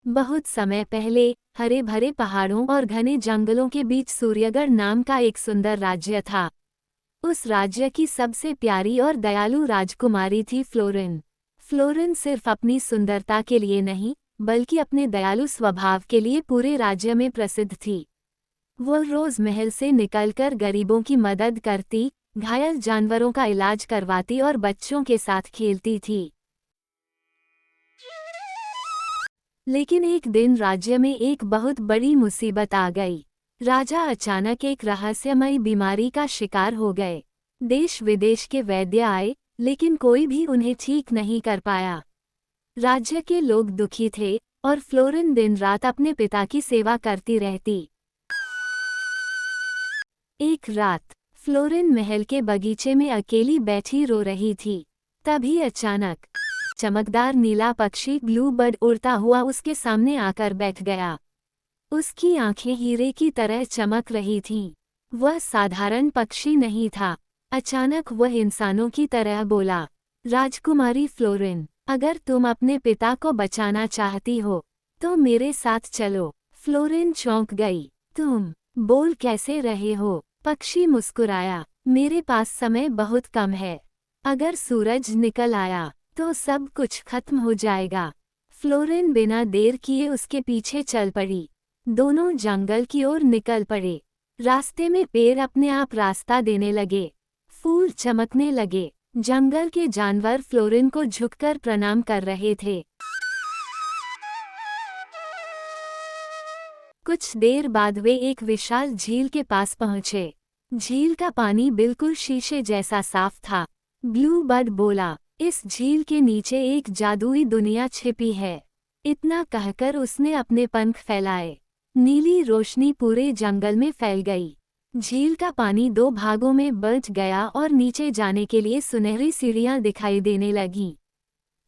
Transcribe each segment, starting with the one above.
बहुत समय पहले हरे भरे पहाड़ों और घने जंगलों के बीच सूर्यगढ़ नाम का एक सुंदर राज्य था। उस राज्य की सबसे प्यारी और दयालु राजकुमारी थी फ्लोरिन। फ्लोरिन सिर्फ अपनी सुंदरता के लिए नहीं, बल्कि अपने दयालु स्वभाव के लिए पूरे राज्य में प्रसिद्ध थी। वो रोज महल से निकलकर गरीबों की मदद करती, घायल जानवरों का इलाज करवाती और बच्चों के साथ खेलती थी। लेकिन एक दिन राज्य में एक बहुत बड़ी मुसीबत आ गई। राजा अचानक एक रहस्यमयी बीमारी का शिकार हो गए। देश विदेश के वैद्य आए, लेकिन कोई भी उन्हें ठीक नहीं कर पाया। राज्य के लोग दुखी थे और फ्लोरिन दिन रात अपने पिता की सेवा करती रहती। एक रात फ्लोरिन महल के बगीचे में अकेली बैठी रो रही थी। तभी अचानक चमकदार नीला पक्षी ब्लू बर्ड उड़ता हुआ उसके सामने आकर बैठ गया। उसकी आंखें हीरे की तरह चमक रही थीं। वह साधारण पक्षी नहीं था। अचानक वह इंसानों की तरह बोला, राजकुमारी फ्लोरिन, अगर तुम अपने पिता को बचाना चाहती हो तो मेरे साथ चलो। फ्लोरिन चौंक गई। तुम बोल कैसे रहे हो? पक्षी मुस्कुराया, मेरे पास समय बहुत कम है। अगर सूरज निकल आया तो सब कुछ खत्म हो जाएगा। फ्लोरिन बिना देर किए उसके पीछे चल पड़ी। दोनों जंगल की ओर निकल पड़े। रास्ते में पेड़ अपने आप रास्ता देने लगे, फूल चमकने लगे। जंगल के जानवर फ्लोरिन को झुककर प्रणाम कर रहे थे। कुछ देर बाद वे एक विशाल झील के पास पहुंचे। झील का पानी बिल्कुल शीशे जैसा साफ था। ब्लू बर्ड बोला, इस झील के नीचे एक जादुई दुनिया छिपी है। इतना कहकर उसने अपने पंख फैलाए। नीली रोशनी पूरे जंगल में फैल गई। झील का पानी दो भागों में बंट गया और नीचे जाने के लिए सुनहरी सीढ़ियां दिखाई देने लगीं।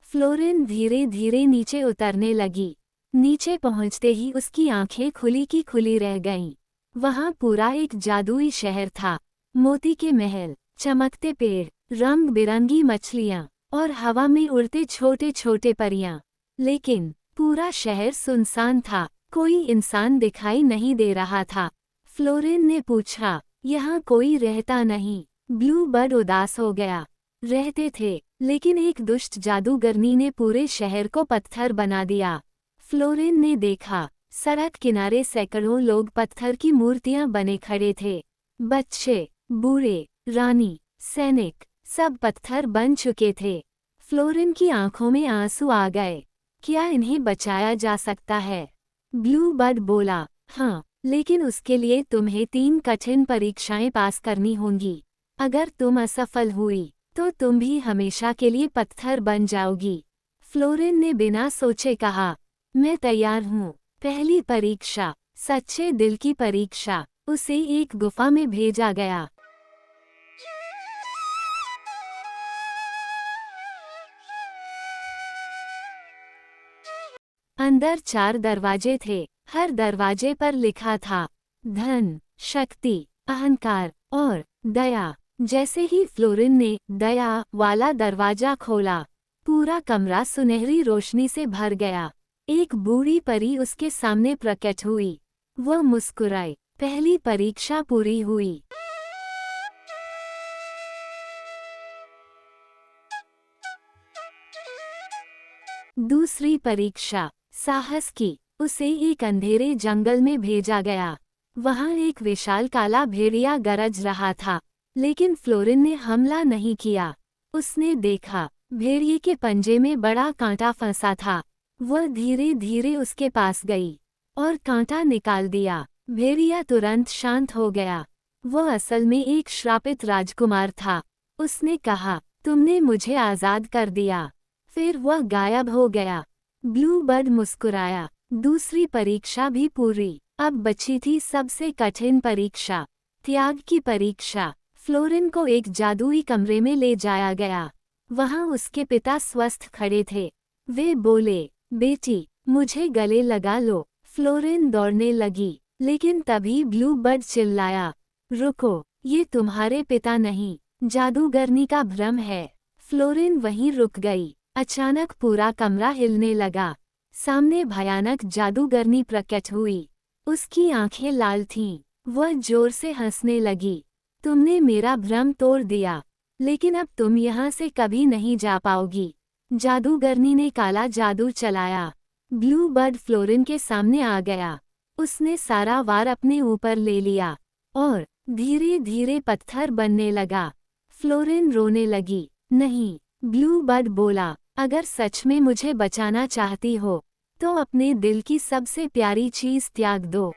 फ्लोरिन धीरे धीरे नीचे उतरने लगी। नीचे पहुंचते ही उसकी आंखें खुली की खुली रह गईं। वहां पूरा एक जादुई शहर था। मोती के महल, चमकते पेड़, रंग बिरंगी मछलियां और हवा में उड़ते छोटे छोटे परियां। लेकिन पूरा शहर सुनसान था। कोई इंसान दिखाई नहीं दे रहा था। फ्लोरिन ने पूछा, यहाँ कोई रहता नहीं? ब्लू बर्ड उदास हो गया। रहते थे, लेकिन एक दुष्ट जादूगरनी ने पूरे शहर को पत्थर बना दिया। फ्लोरिन ने देखा, सड़क किनारे सैकड़ों लोग पत्थर की मूर्तियां बने खड़े थे। बच्चे, बूढ़े, रानी, सैनिक, सब पत्थर बन चुके थे। फ्लोरिन की आंखों में आंसू आ गए। क्या इन्हें बचाया जा सकता है? ब्लू बर्ड बोला, हाँ, लेकिन उसके लिए तुम्हें 3 कठिन परीक्षाएं पास करनी होंगी। अगर तुम असफल हुई तो तुम भी हमेशा के लिए पत्थर बन जाओगी। फ्लोरिन ने बिना सोचे कहा, मैं तैयार हूँ। पहली परीक्षा, सच्चे दिल की परीक्षा। उसे एक गुफा में भेजा गया। अंदर 4 दरवाजे थे। हर दरवाजे पर लिखा था धन, शक्ति, अहंकार और दया। जैसे ही फ्लोरिन ने दया वाला दरवाजा खोला, पूरा कमरा सुनहरी रोशनी से भर गया। एक बूढ़ी परी उसके सामने प्रकट हुई। वह मुस्कुराई। पहली परीक्षा पूरी हुई। दूसरी परीक्षा, साहस की। उसे एक अंधेरे जंगल में भेजा गया। वहां एक विशाल काला भेड़िया गरज रहा था, लेकिन फ्लोरिन ने हमला नहीं किया। उसने देखा, भेड़िए के पंजे में बड़ा कांटा फंसा था। वह धीरे धीरे उसके पास गई और कांटा निकाल दिया। भेड़िया तुरंत शांत हो गया। वह असल में एक श्रापित राजकुमार था। उसने कहा, तुमने मुझे आजाद कर दिया। फिर वह गायब हो गया। ब्लू बर्ड मुस्कुराया। दूसरी परीक्षा भी पूरी। अब बची थी सबसे कठिन परीक्षा, त्याग की परीक्षा। फ्लोरिन को एक जादुई कमरे में ले जाया गया। वहां उसके पिता स्वस्थ खड़े थे। वे बोले, बेटी, मुझे गले लगा लो। फ्लोरिन दौड़ने लगी, लेकिन तभी ब्लू बर्ड चिल्लाया, रुको, ये तुम्हारे पिता नहीं, जादूगरनी का भ्रम है। फ्लोरिन वहीं रुक गई। अचानक पूरा कमरा हिलने लगा। सामने भयानक जादूगरनी प्रकट हुई। उसकी आंखें लाल थीं। वह जोर से हंसने लगी। तुमने मेरा भ्रम तोड़ दिया, लेकिन अब तुम यहाँ से कभी नहीं जा पाओगी। जादूगरनी ने काला जादू चलाया। ब्लू बर्ड फ्लोरिन के सामने आ गया। उसने सारा वार अपने ऊपर ले लिया और धीरे धीरे पत्थर बनने लगा। फ्लोरिन रोने लगी। नहीं, ब्लू बर्ड बोला, अगर सच में मुझे बचाना चाहती हो तो अपने दिल की सबसे प्यारी चीज त्याग दो।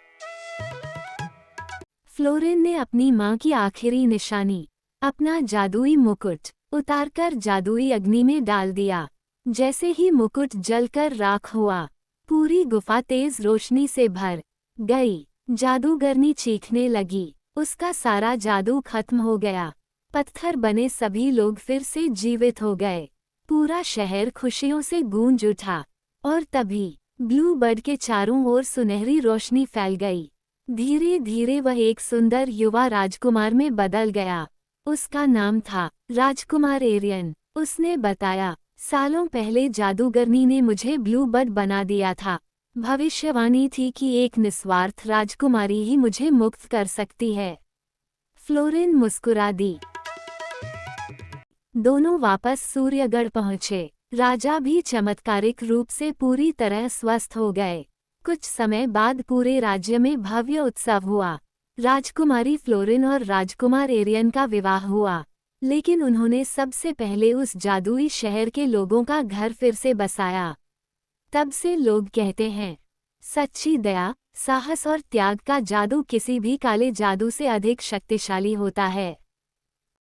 फ्लोरिन ने अपनी माँ की आखिरी निशानी, अपना जादुई मुकुट, उतारकर जादुई अग्नि में डाल दिया। जैसे ही मुकुट जलकर राख हुआ, पूरी गुफा तेज रोशनी से भर गई। जादूगरनी चीखने लगी। उसका सारा जादू खत्म हो गया। पत्थर बने सभी लोग फिर से जीवित हो गए। पूरा शहर खुशियों से गूंज उठा। और तभी ब्लू बर्ड के चारों ओर सुनहरी रोशनी फैल गई। धीरे धीरे वह एक सुंदर युवा राजकुमार में बदल गया। उसका नाम था राजकुमार एरियन। उसने बताया, सालों पहले जादूगरनी ने मुझे ब्लू बर्ड बना दिया था। भविष्यवाणी थी कि एक निस्वार्थ राजकुमारी ही मुझे मुक्त कर सकती है। फ्लोरिन मुस्कुरा दी। दोनों वापस सूर्यगढ़ पहुंचे। राजा भी चमत्कारिक रूप से पूरी तरह स्वस्थ हो गए। कुछ समय बाद पूरे राज्य में भव्य उत्सव हुआ। राजकुमारी फ्लोरिन और राजकुमार एरियन का विवाह हुआ, लेकिन उन्होंने सबसे पहले उस जादुई शहर के लोगों का घर फिर से बसाया। तब से लोग कहते हैं, सच्ची दया, साहस और त्याग का जादू किसी भी काले जादू से अधिक शक्तिशाली होता है।